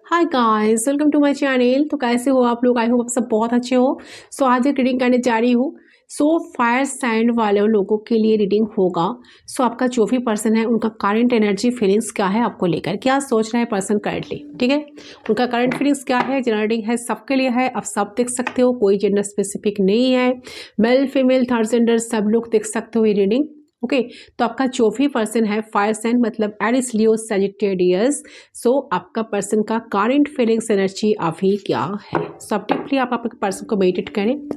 Hi guys, welcome to my channel. तो कैसे हो आप लोग? आई होप आप सब बहुत अच्छे हो। सो आज एक रीडिंग करने जा रही हूँ। फायर साइन वाले लोगों के लिए रीडिंग होगा। आपका जो भी पर्सन है उनका करंट एनर्जी फीलिंग्स क्या है, आपको लेकर क्या सोच रहा है पर्सन करंटली, ठीक है। उनका करंट फीलिंग्स क्या है, जनरल रीडिंग है, सबके लिए है। आप सब देख सकते हो, कोई जेंडर स्पेसिफिक नहीं है। मेल फीमेल थर्ड जेंडर सब लोग देख सकते हो ये रीडिंग। ओके तो आपका जो भी पर्सन है फायर साइन मतलब एरिस लियो सजिटेरियस। आपका पर्सन का करंट फीलिंग्स एनर्जी अभी क्या है। अब डीपली आप आपके पर्सन को मेडिटेट करें।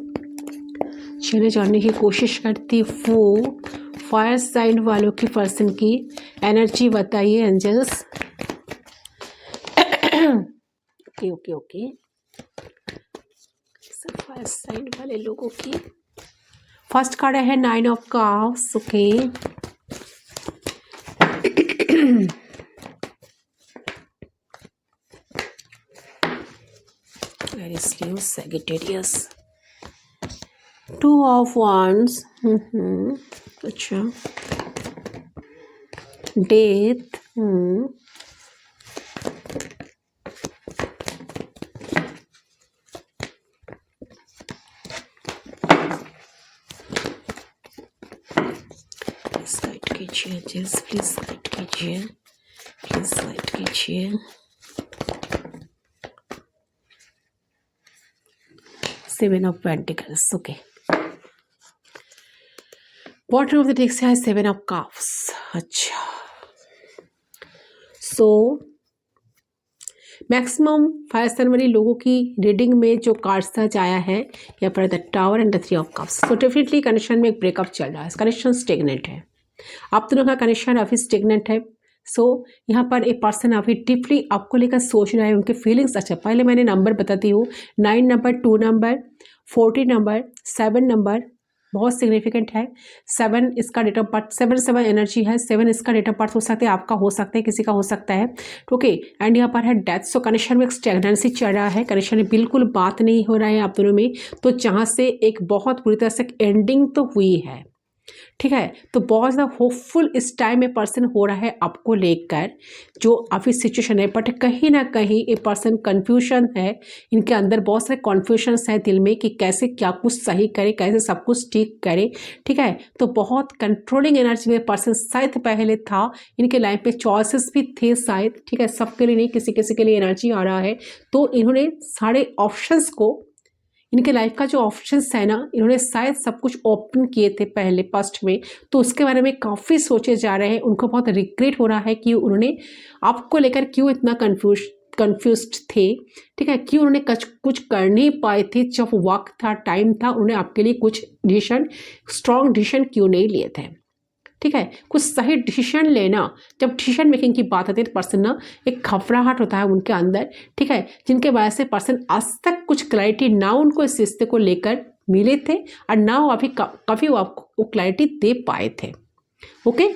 चले जानने की कोशिश करती हूँ फायर साइन वालों की पर्सन की एनर्जी बताइए angels. Okay okay okay fire sign वाले लोगों की फर्स्ट कार्ड है 9 of cups. Okay Sagittarius 2 of wands। अच्छा डेथ। गाइड कीजिए जस्ट प्लीज गाइड कीजिए, प्लीज गाइड कीजिए। Seven of pentacles. Okay bottom of the deck से है सेवन ऑफ कप्स। अच्छा मैक्सिमम फायर साइन वाले लोगों की रीडिंग में जो कार्ड सच आया है यहाँ पर the tower and the three of cups. Definitely connection में एक ब्रेकअप चल रहा है, कनेक्शन स्टेगनेंट है, आप दोनों का कनेक्शन अभी स्टेगनेंट है। यहाँ पर एक पर्सन अभी डीपली आपको लेकर सोच रहा है, उनके फीलिंग्स। अच्छा पहले मैंने नंबर बताती हूँ, 9 नंबर, 2 नंबर, 40 नंबर, 7 नंबर बहुत सिग्निफिकेंट है। 7 इसका डेट ऑफ बर्थ, 7 एनर्जी है। 7 इसका डेट ऑफ बर्थ हो सकता है, आपका हो सकता है, किसी का हो सकता है। ओके एंड यहाँ पर है डेथ। कनेक्शन में एक स्टेगनेंसी चल रहा है, कनेक्शन में बिल्कुल बात नहीं हो रहा है आप दोनों में। तो जहाँ से एक बहुत बुरी तरह से एंडिंग तो हुई है, ठीक है। तो बहुत ज़्यादा होपफुल इस टाइम में पर्सन हो रहा है आपको लेकर, जो अभी सिचुएशन है। बट कहीं ना कहीं ये पर्सन कंफ्यूजन है, इनके अंदर बहुत सारे कॉन्फ्यूजन्स है दिल में कि कैसे क्या कुछ सही करे, कैसे सब कुछ ठीक करे, ठीक है। तो बहुत कंट्रोलिंग एनर्जी में पर्सन शायद पहले था, इनके लाइफ पे चॉइसेस भी थे शायद, ठीक है। सबके लिए नहीं, किसी किसी के लिए एनर्जी आ रहा है। तो इन्होंने सारे ऑप्शंस को, इनके लाइफ का जो ऑप्शंस है ना, इन्होंने शायद सब कुछ ओपन किए थे पहले पास्ट में। तो उसके बारे में काफ़ी सोचे जा रहे हैं, उनको बहुत रिग्रेट हो रहा है कि उन्होंने आपको लेकर क्यों इतना कंफ्यूज्ड थे, ठीक है। क्यों उन्होंने कुछ कर नहीं पाए थे, जब वक्त था, टाइम था, उन्होंने आपके लिए कुछ डिसीजन, स्ट्रॉन्ग डिसीजन क्यों नहीं लिए थे, ठीक है। कुछ सही डिसीजन लेना, जब डिसीजन मेकिंग की बात आती है तो पर्सन ना एक घबराहट होता है उनके अंदर, ठीक है। जिनके वजह से पर्सन आज तक कुछ क्लैरिटी ना उनको इस रिश्ते को लेकर मिले थे और ना वो अभी कभी वो आपको वो क्लैरिटी दे पाए थे। ओके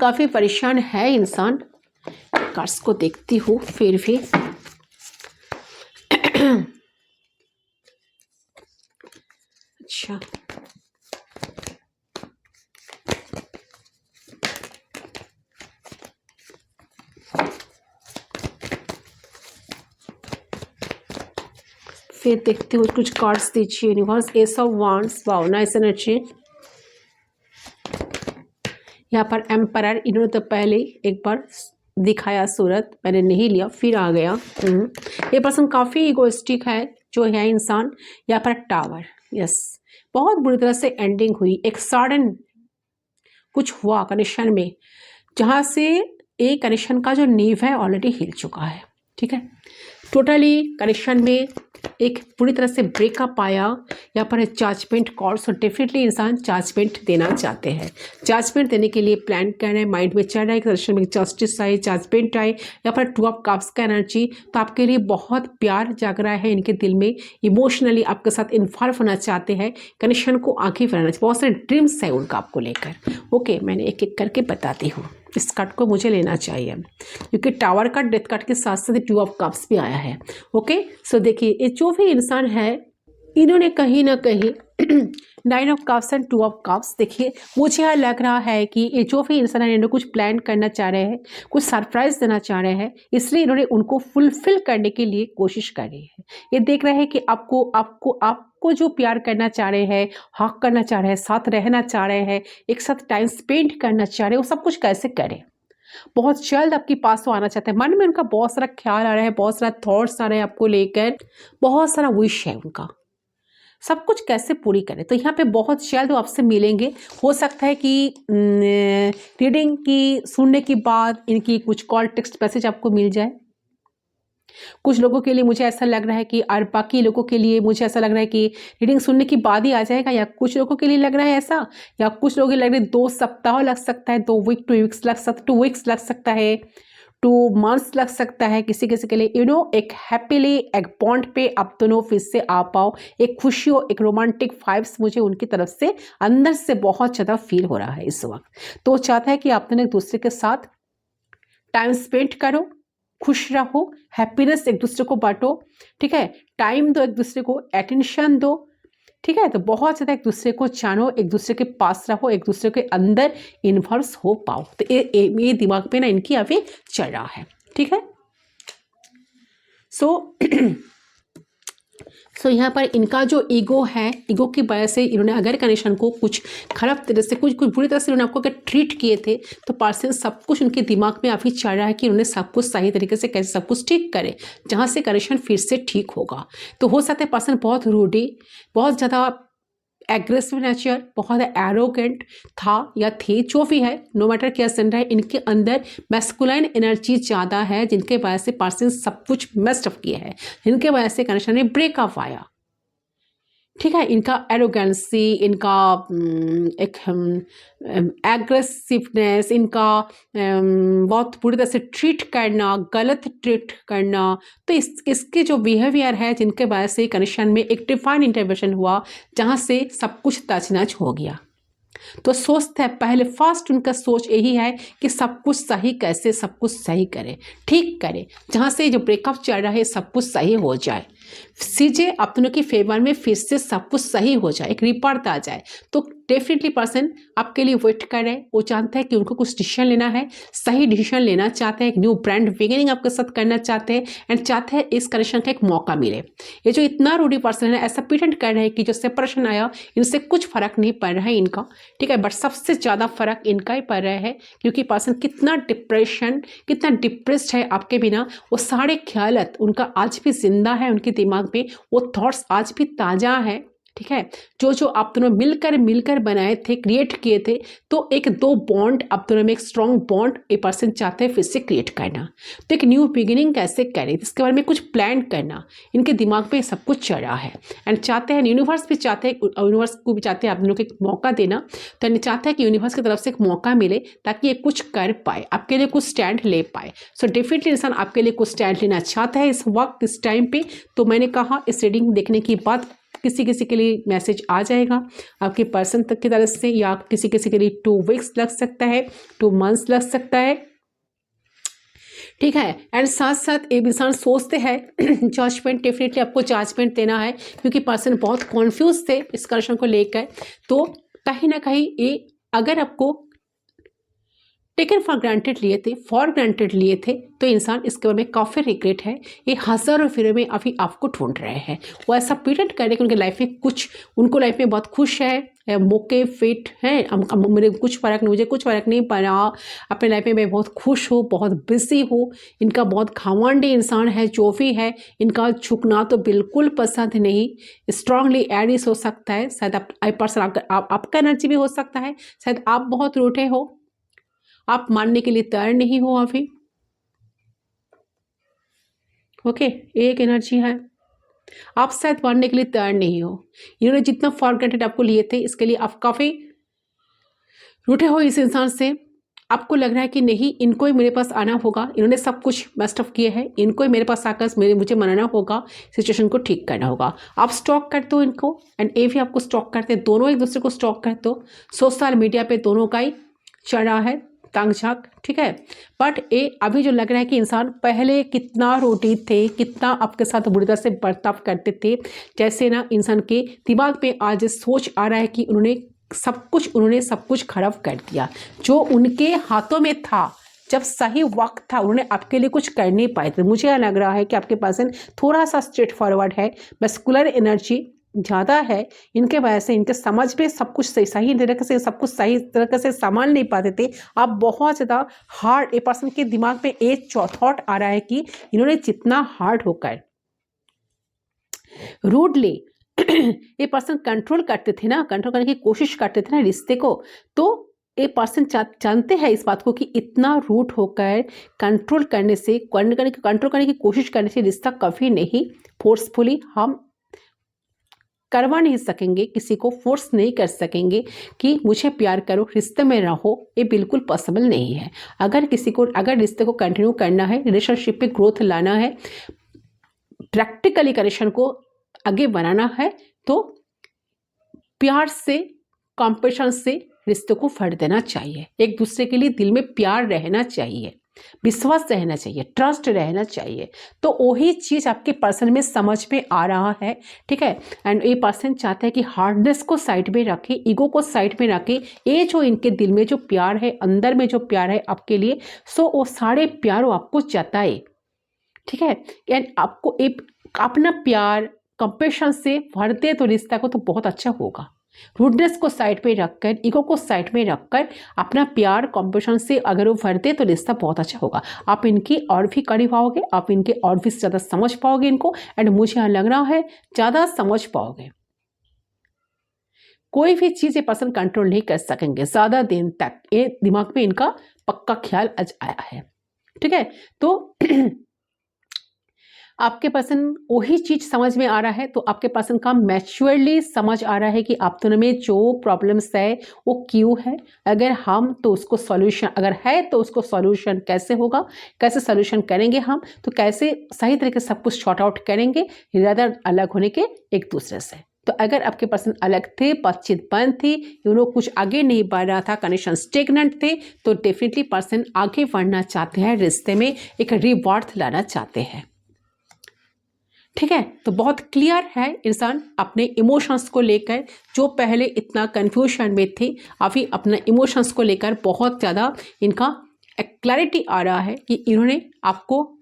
काफ़ी परेशान है इंसान। कार्ड्स को देखती हूँ फिर भी। अच्छा फिर देखती हूँ, कुछ कार्ड्स दीजिए universe. S of wands, wow nice energy. यहाँ पर एम्परर, इन्होंने तो पहले एक बार दिखाया सूरत, मैंने नहीं लिया, फिर आ गया। ये पर्सन काफ़ी इगोइस्टिक है जो है इंसान। यहाँ पर टावर, यस बहुत बुरी तरह से एंडिंग हुई, एक सडन कुछ हुआ कनेक्शन में, जहाँ से एक कनेक्शन का जो नींव है ऑलरेडी हिल चुका है, ठीक है। टोटली कनेक्शन में एक पूरी तरह से ब्रेकअप आया। यहाँ पर है जजमेंट कॉल। डेफिनेटली इंसान जजमेंट देना चाहते हैं, जजमेंट देने के लिए प्लान कर रहे हैं, माइंड में चल रहा है कि में जस्टिस आए, जजमेंट आए। यहाँ पर 2 ऑफ कप्स का एनर्जी, तो आपके लिए बहुत प्यार जाग रहा है इनके दिल में, इमोशनली आपके साथ इन्वॉल्व होना चाहते हैं, कनेक्शन को आगे बढ़ाना चाहिए, बहुत सारे ड्रीम्स है उनका आपको लेकर। ओके मैंने एक एक करके बताती हूँ। इस कार्ड को मुझे लेना चाहिए क्योंकि टावर कार्ड डेथ कार्ड के साथ साथ 2 ऑफ कप्स भी आया है। ओके देखिए ये जो भी इंसान है, इन्होंने कहीं ना कहीं 9 of cups and 2 of cups. देखिए मुझे यहाँ लग रहा है कि ये जो भी इंसान है इन्होंने कुछ प्लान करना चाह रहे हैं, कुछ सरप्राइज देना चाह रहे हैं, इसलिए इन्होंने उनको फुलफिल करने के लिए कोशिश कर रही है। ये देख रहे हैं कि आपको जो प्यार करना चाह रहे हैं, हक करना चाह रहे हैं, साथ रहना चाह रहे हैं, एक साथ टाइम स्पेंड करना चाह रहे हैं, वो सब कुछ कैसे करें। बहुत जल्द आपके पास वो आना चाहते हैं। मन में उनका बहुत सारा ख्याल आ रहा है, बहुत सारा थॉट्स आ रहे हैं आपको लेकर, बहुत सारा विश है उनका, सब कुछ कैसे पूरी करें। तो यहाँ पे बहुत जल्द वो आपसे मिलेंगे। हो सकता है कि रीडिंग की सुनने के बाद इनकी कुछ कॉल टेक्स्ट मैसेज आपको मिल जाए। कुछ लोगों के लिए मुझे ऐसा लग रहा है कि, और बाकी लोगों के लिए मुझे ऐसा लग रहा है कि रीडिंग सुनने के बाद ही आ जाएगा, या कुछ लोगों के लिए लग रहा है ऐसा, या कुछ लोगों के लिए लग रहा है 2 सप्ताह लग सकता है, 2 वीक 2 वीक्स लग सकता है, 2 वीक्स लग सकता है, 2 मंथ्स लग सकता है किसी किसी के लिए। एक हैप्पीली एक बॉन्ड पे आप दोनों फिर से आ पाओ, एक खुशी हो, एक रोमांटिक वाइब्स मुझे उनकी तरफ से अंदर से बहुत ज़्यादा फील हो रहा है इस वक्त। तो चाहता है कि आप दोनों एक दूसरे के साथ टाइम स्पेंड करो, खुश रहो, हैप्पीनेस एक दूसरे को बांटो, ठीक है, टाइम दो एक दूसरे को, अटेंशन दो, ठीक है। तो बहुत ज़्यादा एक दूसरे को जानो, एक दूसरे के पास रहो, एक दूसरे के अंदर इन्वॉल्व हो पाओ। तो ये दिमाग पे ना इनकी अभी चल रहा है, ठीक है। सो यहाँ पर इनका जो ईगो है, ईगो की वजह से इन्होंने अगर कनेक्शन को कुछ खराब तरह से, कुछ बुरी तरह से इन्होंने आपको अगर ट्रीट किए थे, तो पर्सन सब कुछ उनके दिमाग में अभी चल रहा है कि उन्होंने सब कुछ सही तरीके से कैसे सब कुछ ठीक करे, जहाँ से कनेक्शन फिर से ठीक होगा। तो हो सकता है पर्सन बहुत रूडी, बहुत ज़्यादा एग्रेसिव नेचर, बहुत एरोगेंट था या थी, जो भी है, नो मैटर क्या चल रहा है, इनके अंदर मैस्कुलाइन एनर्जी ज़्यादा है, जिनके वजह से पर्सन सब कुछ मेस्ड अप किया है, जिनके वजह से कनेक्शन में ब्रेकअप आया, ठीक है। इनका एरोगेंसी, इनका एक एग्रेसिवनेस, इनका बहुत बुरी तरह से ट्रीट करना, गलत ट्रीट करना, तो इसके जो बिहेवियर है, जिनके वजह से कनेक्शन में एक डिवाइन इंटरवेंशन हुआ, जहाँ से सब कुछ तच-नच हो गया। तो सोचते हैं पहले, फर्स्ट उनका सोच यही है कि सब कुछ सही, कैसे सब कुछ सही करें, ठीक करें, जहाँ से जो ब्रेकअप चल रहा है सब कुछ सही हो जाए, चीज़ें आप दोनों की फेवर में फिर से सब कुछ सही हो जाए, एक रिपोर्ट आ जाए। तो डेफिनेटली पर्सन आपके लिए वेट कर रहे हैं, वो जानते हैं कि उनको कुछ डिसीजन लेना है, सही डिसीजन लेना चाहते हैं, एक न्यू ब्रांड बिगिनिंग आपके साथ करना चाहते हैं, एंड चाहते हैं इस कनेक्शन का एक मौका मिले। ये जो इतना रूडी पर्सन है, ऐसा प्रिटेंड कर रहे हैं कि जो सेपरेशन आया इनसे कुछ फर्क नहीं पड़ रहा है इनका, ठीक है, बट सबसे ज़्यादा फर्क इनका ही पड़ रहा है, क्योंकि पर्सन कितना डिप्रेशन, कितना डिप्रेस्ड है आपके बिना, वो सारे ख्यालत उनका आज भी जिंदा है उनके दिमाग में, वो थॉट्स आज भी ताज़ा है, ठीक है। जो आप दोनों मिलकर बनाए थे, क्रिएट किए थे, तो एक 2 बॉन्ड आप दोनों में, एक स्ट्रॉन्ग बॉन्ड ये पर्सन चाहते हैं फिर से क्रिएट करना। तो एक न्यू बिगिनिंग कैसे करें, इसके बारे में कुछ प्लान करना इनके दिमाग में सब कुछ चल रहा है, एंड चाहते हैं, यूनिवर्स भी चाहते हैं, यूनिवर्स को भी चाहते हैं आप दोनों को एक मौका देना। तो चाहते हैं कि यूनिवर्स की तरफ से एक मौका मिले, ताकि ये कुछ कर पाए, आपके लिए कुछ स्टैंड ले पाए। सो डेफिनेटली इंसान आपके लिए कुछ स्टैंड लेना चाहता है इस वक्त, इस टाइम पे। तो मैंने कहा इस रीडिंग देखने के बाद किसी किसी के लिए मैसेज आ जाएगा आपके पर्सन तक की तरफ से, या किसी किसी के लिए 2 वीक्स लग सकता है, 2 मंथ्स लग सकता है, ठीक है। एंड साथ साथ एक इंसान सोचते हैं जजमेंट, डेफिनेटली आपको जजमेंट देना है, क्योंकि पर्सन बहुत कॉन्फ्यूज थे इस कनेक्शन को लेकर। तो कहीं ना कहीं ये अगर आपको टेकन फॉर ग्रांटेड लिए थे, तो इंसान इसके बारे में काफ़ी रिग्रेट है। ये हज़ारों फिर में अभी आपको ढूंढ रहे हैं। वो ऐसा प्रिटेंड कर रहे हैं कि उनके लाइफ में कुछ, उनको लाइफ में बहुत खुश है, मौके फिट हैं, मुझे कुछ फ़र्क नहीं पड़ा, अपने लाइफ में मैं बहुत खुश हूँ, बहुत बिजी हूँ। इनका बहुत घमंडी इंसान है जो भी है, इनका झुकना तो बिल्कुल पसंद नहीं। स्ट्रांगली एरिस हो सकता है, शायद आपका एनर्जी भी हो सकता है, शायद आप बहुत रूठे हो, आप मानने के लिए तैयार नहीं हो अभी, ओके। एक एनर्जी है, आप शायद मानने के लिए तैयार नहीं हो। इन्होंने जितना फॉर ग्रांटेड आपको लिए थे, इसके लिए आप काफ़ी रूठे हो इस इंसान से। आपको लग रहा है कि नहीं, इनको ही मेरे पास आना होगा, इन्होंने सब कुछ मेस्ट अप किए हैं, इनको ही मेरे पास आकर मुझे मनाना होगा, सिचुएशन को ठीक करना होगा। आप स्टॉक करते हो इनको, एंड ये भी आपको स्टॉक करते हैं, दोनों एक दूसरे को स्टॉक करते हो। सोशल मीडिया पे दोनों का ही चल रहा है, तांग झांक, ठीक है। बट ये अभी जो लग रहा है कि इंसान पहले कितना रूठी थे, कितना आपके साथ बुरी तरह से बर्ताव करते थे, जैसे ना इंसान के दिमाग में आज सोच आ रहा है कि उन्होंने सब कुछ खराब कर दिया। जो उनके हाथों में था, जब सही वक्त था, उन्होंने आपके लिए कुछ कर नहीं पाए थे। मुझे लग रहा है कि आपके पर्सन थोड़ा सा स्ट्रेट फॉरवर्ड है, मस्कुलर एनर्जी ज़्यादा है, इनके वजह से इनके समझ में सब कुछ सही तरीके से सब कुछ सही तरीके से संभाल नहीं पाते थे। आप बहुत ज़्यादा हार्ड, ए पर्सन के दिमाग में एक थॉट आ रहा है कि इन्होंने जितना हार्ड होकर रूडली ये पर्सन कंट्रोल करते थे ना, कंट्रोल करने की कोशिश करते थे ना रिश्ते को, तो ये पर्सन जानते हैं इस बात को कि इतना रूट होकर कंट्रोल करने से, कंट्रोल करने की कोशिश करने से रिश्ता कभी नहीं फोर्सफुली हम करवा नहीं सकेंगे, किसी को फोर्स नहीं कर सकेंगे कि मुझे प्यार करो, रिश्ते में रहो। ये बिल्कुल पॉसिबल नहीं है। अगर रिश्ते को कंटिन्यू करना है, रिलेशनशिप पे ग्रोथ लाना है, प्रैक्टिकली कनेक्शन को आगे बनाना है, तो प्यार से, कॉम्पैशन से रिश्ते को फट देना चाहिए। एक दूसरे के लिए दिल में प्यार रहना चाहिए, विश्वास रहना चाहिए, ट्रस्ट रहना चाहिए। तो वही चीज़ आपके पर्सन में समझ में आ रहा है, ठीक है। एंड ये पर्सन चाहता है कि हार्डनेस को साइड में रखे, ईगो को साइड में रखे। ये जो इनके दिल में जो प्यार है, अंदर में जो प्यार है आपके लिए, सो वो सारे प्यार वो आपको जताए, ठीक है। एंड आपको एक अपना प्यार कंपैशन से भर दे तो रिश्ता को तो बहुत अच्छा होगा। रूडनेस को साइड पे रखकर, ईगो को साइड में रखकर अपना प्यार कंपैशन से अगर वो भर दे तो रिश्ता बहुत अच्छा होगा। आप इनकी और भी करीब आओगे, आप इनके और भी ज़्यादा समझ पाओगे इनको, एंड मुझे यहाँ लग रहा है ज़्यादा समझ पाओगे। कोई भी चीज़ ये पर्सन कंट्रोल नहीं कर सकेंगे ज़्यादा दिन तक, ये दिमाग में इनका पक्का ख्याल आज आया है, ठीक है। तो आपके पर्सन वही चीज़ समझ में आ रहा है, तो आपके पर्सन का मैच्योरली समझ आ रहा है कि आप दोनों में जो प्रॉब्लम्स है वो क्यों है, अगर हम तो उसको सॉल्यूशन, अगर है तो उसको सॉल्यूशन कैसे होगा, कैसे सॉल्यूशन करेंगे हम, तो कैसे सही तरीके से सब कुछ शॉर्ट आउट करेंगे ज़्यादा अलग होने के एक दूसरे से। तो अगर आपके पर्सन अलग थे, बातचीत बंद थी, कुछ आगे नहीं बढ़ रहा था, कनेक्शन स्टेगनेंट थे, तो डेफिनेटली पर्सन आगे बढ़ना चाहते हैं, रिश्ते में एक रीबर्थ लाना चाहते हैं, ठीक है। तो बहुत क्लियर है इंसान अपने इमोशंस को लेकर, जो पहले इतना कंफ्यूजन में थे, अभी अपना इमोशंस को लेकर बहुत ज़्यादा इनका क्लैरिटी आ रहा है कि इन्होंने आपको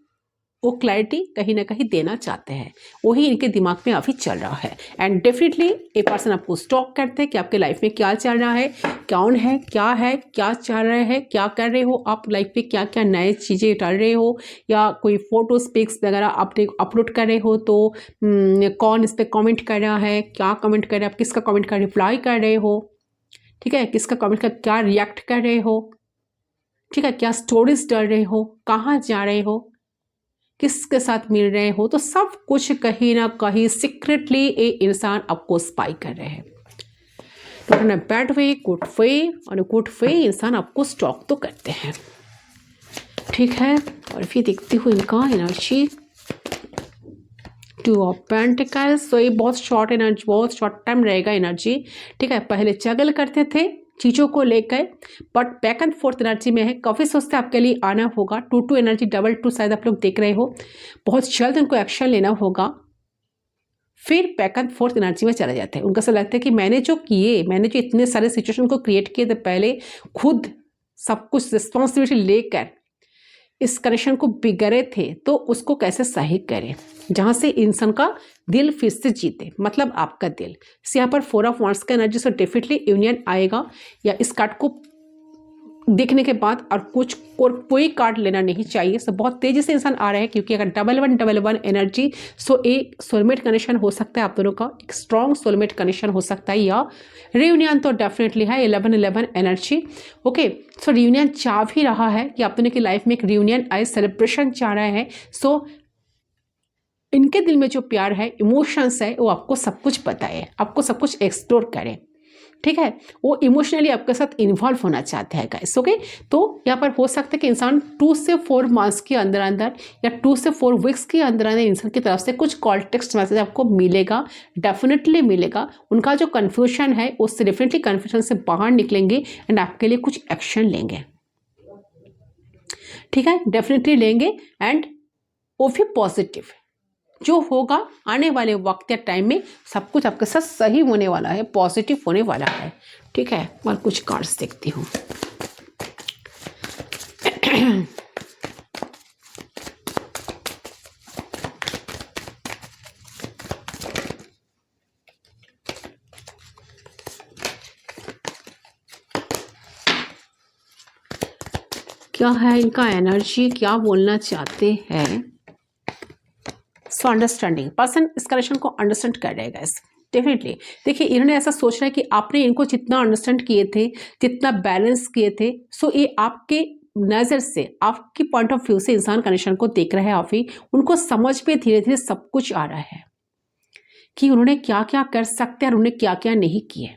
वो क्लैरिटी कहीं ना कहीं देना चाहते हैं, वही इनके दिमाग में अभी चल रहा है। एंड डेफिनेटली ए पर्सन आपको स्टॉक करते हैं कि आपके लाइफ में क्या चल रहा है, कौन है, क्या चल रहा है, क्या कर रहे हो आप लाइफ में, क्या क्या नए चीज़ें डाल रहे हो, या कोई फोटोज पिक्स वगैरह आपने अपलोड कर रहे हो तो कौन इस पर कॉमेंट कर रहा है, क्या कमेंट कर रहे हो आप, किसका कमेंट का रिप्लाई कर रहे हो, ठीक है, किसका कमेंट का क्या रिएक्ट कर रहे हो, ठीक है, क्या स्टोरीज डाल रहे हो, कहाँ जा रहे हो, किसके साथ मिल रहे हो, तो सब कुछ कहीं ना कहीं सीक्रेटली ये इंसान आपको स्पाई कर रहे हैं। तो in bad way, good way, और गुड वे इंसान आपको स्टॉक तो करते हैं, ठीक है। और फिर देखती हूँ इनका एनर्जी, 2 ऑफ पेंटिकल्स। तो ये बहुत शॉर्ट एनर्जी, बहुत शॉर्ट टाइम रहेगा एनर्जी, ठीक है। पहले स्ट्रगल करते थे चीज़ों को लेकर, but back and fourth energy में है, काफ़ी सोचते आपके लिए आना होगा। 2 एनर्जी, डबल 2 शायद आप लोग देख रहे हो, बहुत जल्द उनको एक्शन लेना होगा, फिर बैक एंड फोर्थ एनर्जी में चले जाते हैं। उनको ऐसा लगता है कि मैंने जो इतने सारे सिचुएशन को क्रिएट किए थे, पहले खुद सब कुछ रिस्पॉन्सिबिलिटी लेकर इस कनेक्शन को बिगड़े थे, तो उसको कैसे सही करें, जहाँ से इंसान का दिल फिर से जीते, मतलब आपका दिल। यहाँ पर 4 ऑफ वांड्स का एनर्जी, सो डेफिनेटली यूनियन आएगा, या इस कार्ड को देखने के बाद और कोई कार्ड लेना नहीं चाहिए। सो बहुत तेज़ी से इंसान आ रहा है, क्योंकि अगर 1111 एनर्जी, सो एक सोलमेट कनेक्शन हो सकता है आप दोनों का, एक स्ट्रॉन्ग सोलमेट कनेक्शन हो सकता है, या रियूनियन तो डेफिनेटली है। 1111 एनर्जी, ओके। सो रियूनियन चाह भी रहा है कि आप दोनों की लाइफ में एक रियूनियन आए, सेलिब्रेशन चाह रहे हैं। सो इनके दिल में जो प्यार है, इमोशंस है, वो आपको सब कुछ बताए, आपको सब कुछ एक्सप्लोर करें, ठीक है। वो इमोशनली आपके साथ इन्वॉल्व होना चाहते हैं गाइस, ओके। तो यहाँ पर हो सकता है कि इंसान 2 से 4 मंथ्स के अंदर अंदर, या 2 से 4 वीक्स के अंदर अंदर इंसान की तरफ से कुछ कॉल टेक्स्ट मैसेज आपको मिलेगा, डेफिनेटली मिलेगा। उनका जो कन्फ्यूजन है, उससे डेफिनेटली कन्फ्यूजन से बाहर निकलेंगे एंड आपके लिए कुछ एक्शन लेंगे, ठीक है, डेफिनेटली लेंगे एंड वो भी पॉजिटिव है। जो होगा आने वाले वक्त या टाइम में सब कुछ आपके साथ सही होने वाला है, पॉजिटिव होने वाला है। ठीक है, और कुछ कार्ड्स देखती हूँ। क्या है इनका एनर्जी, क्या बोलना चाहते हैं। सो अंडरस्टैंडिंग, पर्सन इस कनेक्शन को अंडरस्टैंड कर रहेगा इस डेफिनेटली। देखिए इन्होंने ऐसा सोच रहा है कि आपने इनको जितना अंडरस्टैंड किए थे, जितना बैलेंस किए थे, सो ये आपके नज़र से, आपकी पॉइंट ऑफ व्यू से इंसान कनेक्शन को देख रहा है। आप ही उनको समझ में धीरे धीरे सब कुछ आ रहा है कि उन्होंने क्या क्या कर सकते हैं और उन्होंने क्या क्या नहीं किए।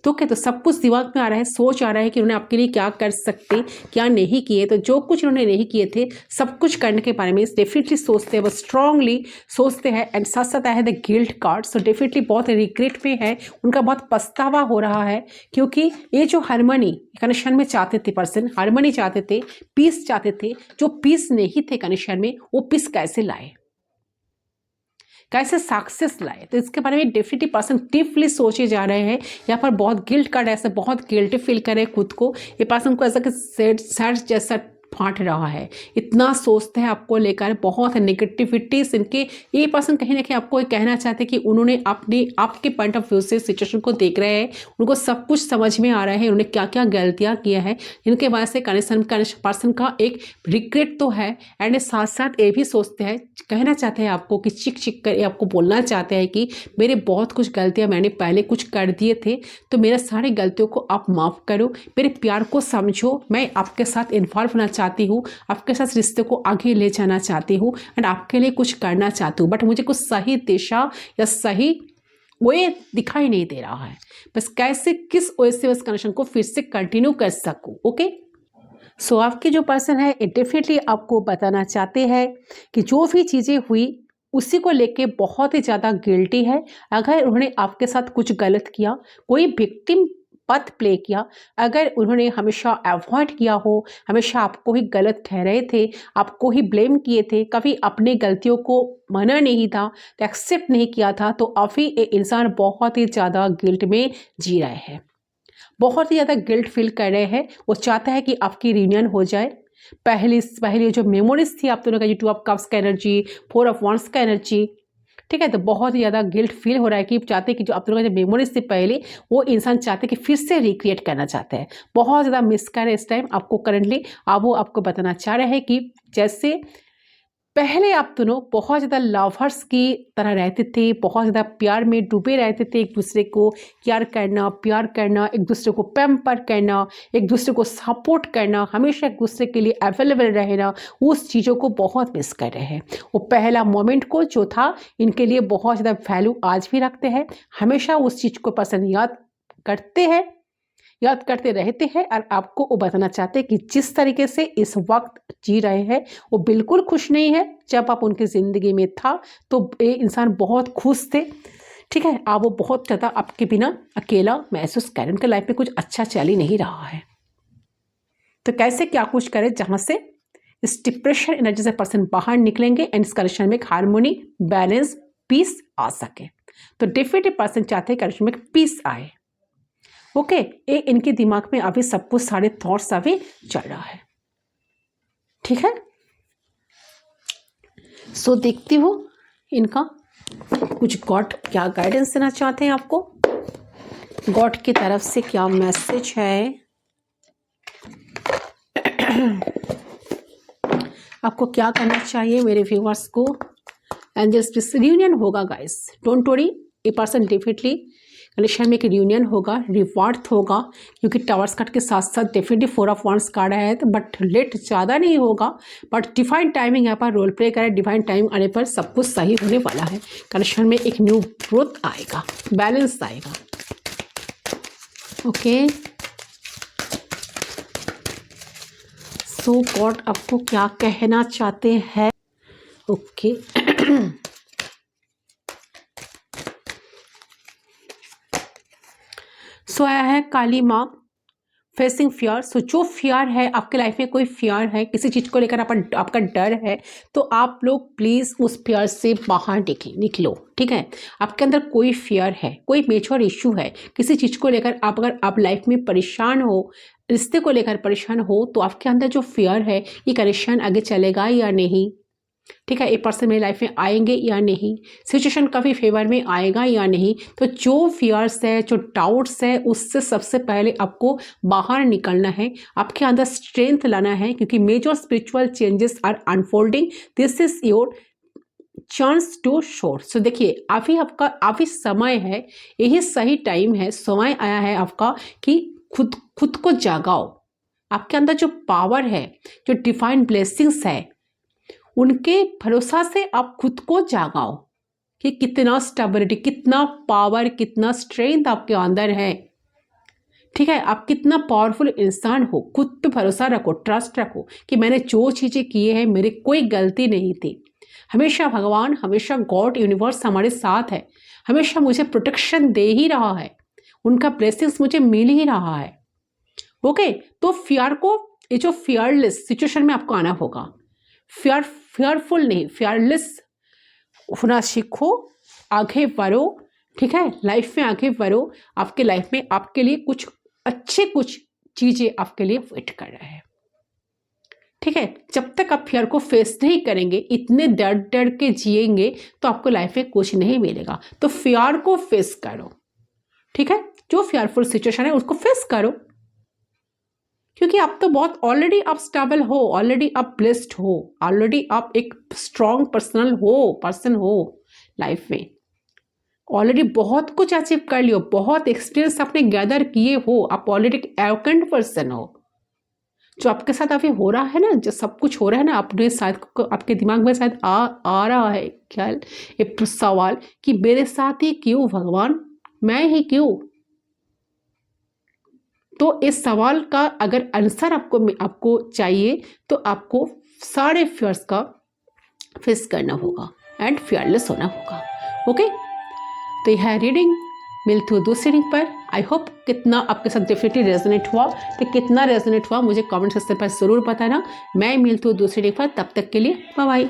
तो क्या, तो सब कुछ दिमाग में आ रहा है, सोच आ रहा है कि उन्होंने आपके लिए क्या कर सकते, क्या नहीं किए। तो जो कुछ उन्होंने नहीं किए थे, सब कुछ करने के बारे में डेफिनेटली सोचते हैं, वो स्ट्रांगली सोचते हैं। एंड साथ साथ आया the guilt card. So definitely बहुत रिग्रेट में है, उनका बहुत पछतावा हो रहा है, क्योंकि ये जो हार्मनी कनेक्शन में चाहते थे, पर्सन हार्मनी चाहते थे, पीस चाहते थे, जो पीस नहीं थे कनेक्शन में, वो पीस कैसे लाए, कैसे सक्सेस लाए। तो इसके बारे में डेफिनेटली पर्सन डीपली सोचे जा रहे हैं। यहाँ पर बहुत गिल्ट कार्ड, ऐसे बहुत गिल्टी फील करे खुद को। ये पर्सन को ऐसा कि सर जैसा फाट रहा है, इतना सोचते हैं आपको लेकर, बहुत नेगेटिविटीज इनके। ये पर्सन कहीं ना कहीं आपको कहना चाहते हैं कि उन्होंने आपके पॉइंट ऑफ व्यू से सिचुएशन को देख रहे हैं, उनको सब कुछ समझ में आ रहा है, उन्होंने क्या क्या गलतियां किया है, इनके वजह से कनेक्शन पर्सन का एक रिग्रेट तो है। एंड साथ साथ ये भी सोचते हैं, कहना चाहते हैं आपको कि चिक चिक कर आपको बोलना चाहते हैं कि मेरे बहुत कुछ गलतियां मैंने पहले कुछ कर दिए थे, तो मेरे सारी गलतियों को आप माफ़ करो, मेरे प्यार को समझो, मैं आपके साथ इन्वॉल्व होना चाहती हूँ, आपके साथ रिश्ते को आगे ले जाना चाहती हूँ एंड आपके लिए कुछ करना चाहती हूँ, बट मुझे कुछ सही दिशा या सही वे दिखाई नहीं दे रहा है। बस कैसे, किस वे से उस कनेक्शन को फिर से कंटिन्यू कर सकूँ। ओके, सो आपके जो पर्सन है डेफिनेटली आपको बताना चाहते हैं कि जो भी चीज़ें हुई उसी को लेके बहुत ही ज़्यादा गिल्टी है। अगर उन्होंने आपके साथ कुछ गलत किया, कोई विक्टिम पथ प्ले किया, अगर उन्होंने हमेशा अवॉइड किया हो, हमेशा आपको ही गलत ठहराए थे, आपको ही ब्लेम किए थे, कभी अपने गलतियों को माना नहीं था, तो एक्सेप्ट नहीं किया था, तो अभी ये इंसान बहुत ही ज़्यादा गिल्ट में जी रहे हैं, बहुत ही ज़्यादा गिल्ट फील कर रहे हैं। वो चाहता है कि आपकी रियूनियन हो जाए। पहली जो मेमोरीज थी आप दोनों का, 2 ऑफ कप्स का एनर्जी, 4 ऑफ वांड्स का एनर्जी, ठीक है, तो बहुत ही ज़्यादा गिल्ट फील हो रहा है कि चाहते हैं कि जो आप दोनों का जो मेमोरीज थी पहले, वो इंसान चाहते हैं कि फिर से रिक्रिएट करना चाहते हैं। बहुत ज़्यादा मिस कर रहे हैं इस टाइम आपको करंटली। अब वो आपको बताना चाह रहे हैं कि जैसे पहले आप दोनों बहुत ज़्यादा लवर्स की तरह रहते थे, बहुत ज़्यादा प्यार में डूबे रहते थे, एक दूसरे को केयर करना, प्यार करना, एक दूसरे को पैम्पर करना, एक दूसरे को सपोर्ट करना, हमेशा एक दूसरे के लिए अवेलेबल रहना, उस चीज़ों को बहुत मिस कर रहे हैं। वो पहला मोमेंट को जो था इनके लिए बहुत ज़्यादा वैल्यू आज भी रखते हैं, हमेशा उस चीज़ को पसंद याद करते हैं, याद करते रहते हैं। और आपको वो बताना चाहते हैं कि जिस तरीके से इस वक्त जी रहे हैं वो बिल्कुल खुश नहीं है। जब आप उनकी ज़िंदगी में था तो ये इंसान बहुत खुश थे, ठीक है, आप वो बहुत ज़्यादा आपके बिना अकेला महसूस करें, उनके लाइफ में कुछ अच्छा चल ही नहीं रहा है। तो कैसे क्या कुछ करें जहाँ से इस डिप्रेशन एनर्जी से पर्सन बाहर निकलेंगे एंड इस कनेक्शन में एक हार्मोनी, बैलेंस, पीस आ सके। तो डेफिनेटली पर्सन चाहते हैं कनेक्शन में पीस आए। ओके, ये इनके दिमाग में अभी सब कुछ सारे थॉट्स अभी चल रहा है, ठीक है। सो देखती हूँ इनका कुछ गॉड क्या गाइडेंस देना चाहते हैं आपको, गॉड की तरफ से क्या मैसेज है आपको क्या करना चाहिए मेरे व्यूअर्स को। एंजल्स रियूनियन होगा गाइस, डोंट वरी, ये पर्सन डेफिनेटली कनेक्शन में एक रियूनियन होगा, रिवॉर्ड होगा, क्योंकि टावर्स कार्ड के साथ साथ डेफिनेटली 4 ऑफ वांड्स कार्ड है, बट लेट ज़्यादा नहीं होगा, बट डिफाइन टाइमिंग यहाँ पर रोल प्ले करें, डिफाइन टाइम आने पर सब कुछ सही होने वाला है। कनेक्शन में एक न्यू ग्रोथ आएगा, बैलेंस आएगा। ओके, सो गॉड आपको क्या कहना चाहते हैं। ओके सो आया है काली माँ, फेसिंग फियर। सो जो फियर है आपके लाइफ में, कोई फियर है किसी चीज़ को लेकर, आपका डर है, तो आप लोग प्लीज़ उस फियर से बाहर निकलो, ठीक है। आपके अंदर कोई फियर है, कोई मेजर इशू है किसी चीज़ को लेकर, अगर आप लाइफ में परेशान हो, रिश्ते को लेकर परेशान हो, तो आपके अंदर जो फियर है, ये कनेक्शन आगे चलेगा या नहीं, ठीक है, ये पर्सन मेरी लाइफ में आएंगे या नहीं, सिचुएशन काफ़ी फेवर में आएगा या नहीं। तो जो फियर्स है, जो डाउट्स है, उससे सबसे पहले आपको बाहर निकलना है, आपके अंदर स्ट्रेंथ लाना है, क्योंकि major spiritual changes are unfolding. This is your chance to soar. So देखिए, अभी समय है, यही सही टाइम है, समय आया है आपका कि खुद को जागाओ। आपके अंदर जो पावर है, जो डिवाइन ब्लेसिंग्स है, उनके भरोसा से आप खुद को जागाओ कि कितना स्टेबिलिटी, कितना पावर, कितना स्ट्रेंथ आपके अंदर है, ठीक है। आप कितना पावरफुल इंसान हो, खुद पे भरोसा रखो, ट्रस्ट रखो कि मैंने जो चीज़ें की है मेरी कोई गलती नहीं थी। हमेशा भगवान, हमेशा गॉड, यूनिवर्स हमारे साथ है, हमेशा मुझे प्रोटेक्शन दे ही रहा है, उनका ब्लेसिंग्स मुझे मिल ही रहा है। ओके, तो फियर को, ये जो फियरलेस सिचुएशन में आपको आना होगा, फियरफुल नहीं, फियरलेस होना सीखो, आगे बढ़ो, ठीक है, लाइफ में आगे बढ़ो। आपके लाइफ में आपके लिए कुछ चीज़ें आपके लिए वेट कर रहे हैं, ठीक है। जब तक आप फियर को फेस नहीं करेंगे, इतने डर के जिएंगे, तो आपको लाइफ में कुछ नहीं मिलेगा। तो फियर को फेस करो, ठीक है, जो फियरफुल सिचुएशन है उसको फेस करो, क्योंकि आप तो बहुत ऑलरेडी आप स्टेबल हो, ऑलरेडी आप ब्लेस्ड हो, ऑलरेडी आप एक स्ट्रॉन्ग पर्सन हो लाइफ में, ऑलरेडी बहुत कुछ अचीव कर लियो, बहुत एक्सपीरियंस आपने गैदर किए हो, आप ऑलरेडी एक एरोगेंट पर्सन हो। जो आपके साथ अभी हो रहा है ना, जो सब कुछ हो रहा है ना, आपने शायद आपके दिमाग में शायद आ रहा है ख्याल, एक सवाल कि मेरे साथ ही क्यों भगवान, मैं ही क्यों। तो इस सवाल का अगर आंसर आपको चाहिए, तो आपको सारे फियर्स का फेस करना होगा एंड फियरलेस होना होगा। ओके, तो यह है रीडिंग। मिलती हूँ दूसरी रीडिंग पर। आई होप कितना आपके साथ डेफिनेटली रेजोनेट हुआ, तो कितना रेजोनेट हुआ मुझे कमेंट सेक्शन पर ज़रूर बताना। मैं मिलती हूँ दूसरी रीडिंग पर, तब तक के लिए बाय बाय।